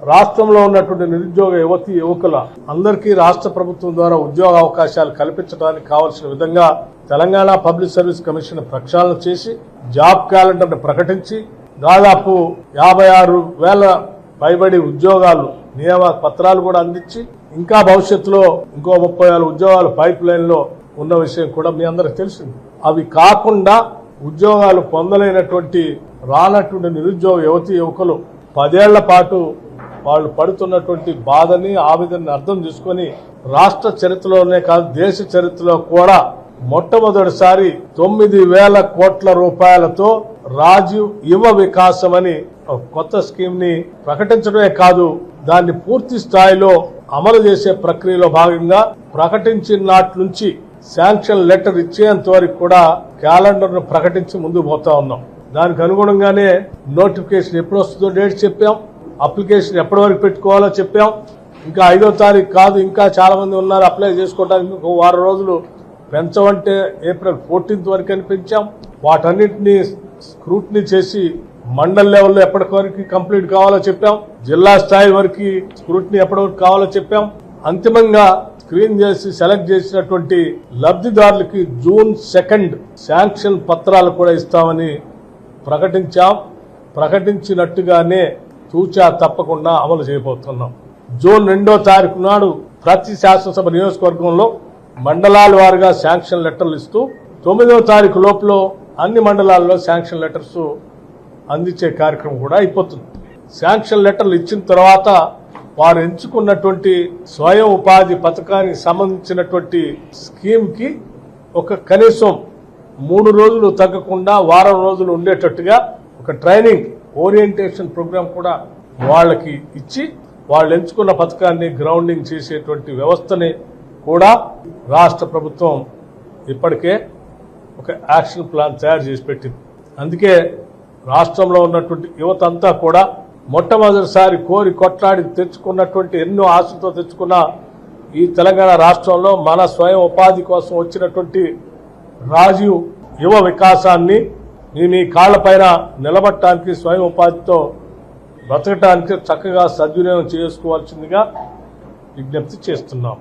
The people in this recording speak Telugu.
రాష్ట్రంలో ఉన్నటువంటి నిరుద్యోగ యువతి యువకుల అందరికీ రాష్ట్ర ప్రభుత్వం ద్వారా ఉద్యోగ అవకాశాలు కల్పించడానికి కావాల్సిన విధంగా తెలంగాణ పబ్లిక్ సర్వీస్ కమిషన్ ప్రక్షాళన చేసి జాబ్ క్యాలెండర్ను ప్రకటించి దాదాపు 56,000 పైబడి ఉద్యోగాలు నియామక పత్రాలు కూడా అందించి ఇంకా భవిష్యత్తులో ఇంకో 30,000 ఉద్యోగాలు పైప్ లైన్ లో ఉన్న విషయం కూడా మీ అందరికి తెలిసింది. అవి కాకుండా ఉద్యోగాలు పొందలేనటువంటి రానటువంటి నిరుద్యోగ యువతి యువకులు 10 ఏళ్ల పాటు వాళ్ళు పడుతున్నటువంటి బాధని ఆవేదనని అర్థం చేసుకుని రాష్ట్ర చరిత్రలోనే కాదు దేశ చరిత్రలో కూడా మొట్టమొదటిసారి 9,000 కోట్ల రూపాయలతో రాజీవ్ యువ వికాసం అని ఒక కొత్త స్కీమ్ ని ప్రకటించడమే కాదు దాన్ని పూర్తి స్థాయిలో అమలు చేసే ప్రక్రియలో భాగంగా ప్రకటించిన నాటి నుంచి శాంక్షన్ లెటర్ ఇచ్చేంత వరకు కూడా క్యాలెండర్ ను ప్రకటించి ముందుకు పోతా ఉన్నాం. దానికి అనుగుణంగానే నోటిఫికేషన్ ఎప్పుడు వస్తుందో డేట్ చెప్పాం, అప్లికేషన్ ఎప్పటి వరకు పెట్టుకోవాలో చెప్పాం. ఇంకా 5వ తారీఖు కాదు, ఇంకా చాలా మంది ఉన్నారు అప్లై చేసుకోవడానికి. ఇంకో 1 వారం రోజులు పెంచమంటే ఏప్రిల్ 14th వరకు అని పెంచాం. వాటన్నిటినీ స్క్రూటినీ చేసి మండల్ లెవెల్లో ఎప్పటి వరకు కంప్లీట్ కావాలో చెప్పాం, జిల్లా స్థాయి వరకు స్క్రూటినీ ఎప్పటి వరకు కావాలో చెప్పాం. అంతిమంగా స్క్రీన్ చేసి సెలెక్ట్ చేసినటువంటి లబ్ధిదారులకి జూన్ 2 శాంక్షన్ పత్రాలు కూడా ఇస్తామని ప్రకటించాం. ప్రకటించినట్టుగానే తూచా తప్పకుండా అమలు చేయబోతున్నాం. జూన్ 2వ తారీఖు నాడు ప్రతి శాసనసభ నియోజకవర్గంలో మండలాల వారీగా శాంక్షన్ లెటర్లు ఇస్తూ 9వ తారీఖు లోపల అన్ని మండలాల్లో శాంక్షన్ లెటర్స్ అందించే కార్యక్రమం కూడా అయిపోతుంది. శాంక్షన్ లెటర్లు ఇచ్చిన తర్వాత వారు ఎంచుకున్నటువంటి స్వయం ఉపాధి పథకానికి సంబంధించినటువంటి స్కీమ్ కి ఒక కనీసం 3 రోజులు తగ్గకుండా వారం రోజులు ఉండేటట్టుగా ఒక ట్రైనింగ్ ఓరియంటేషన్ ప్రోగ్రాం కూడా వాళ్ళకి ఇచ్చి వాళ్ళు ఎంచుకున్న పథకాన్ని గ్రౌండింగ్ చేసేటువంటి వ్యవస్థని కూడా రాష్ట్ర ప్రభుత్వం ఇప్పటికే ఒక యాక్షన్ ప్లాన్ తయారు చేసి పెట్టింది. అందుకే రాష్ట్రంలో ఉన్నటువంటి యువత అంతా కూడా మొట్టమొదటిసారి కోరి కొట్లాడి తెచ్చుకున్నటువంటి ఎన్నో ఆశలతో తెచ్చుకున్న ఈ తెలంగాణ రాష్ట్రంలో మన స్వయం ఉపాధి కోసం వచ్చినటువంటి రాజీవ్ యువ వికాసాన్ని మీ కాళ్లపైన నిలబట్టడానికి స్వయం ఉపాధితో బ్రతకటానికి చక్కగా సద్వినియోగం చేసుకోవాల్సిందిగా విజ్ఞప్తి చేస్తున్నాం.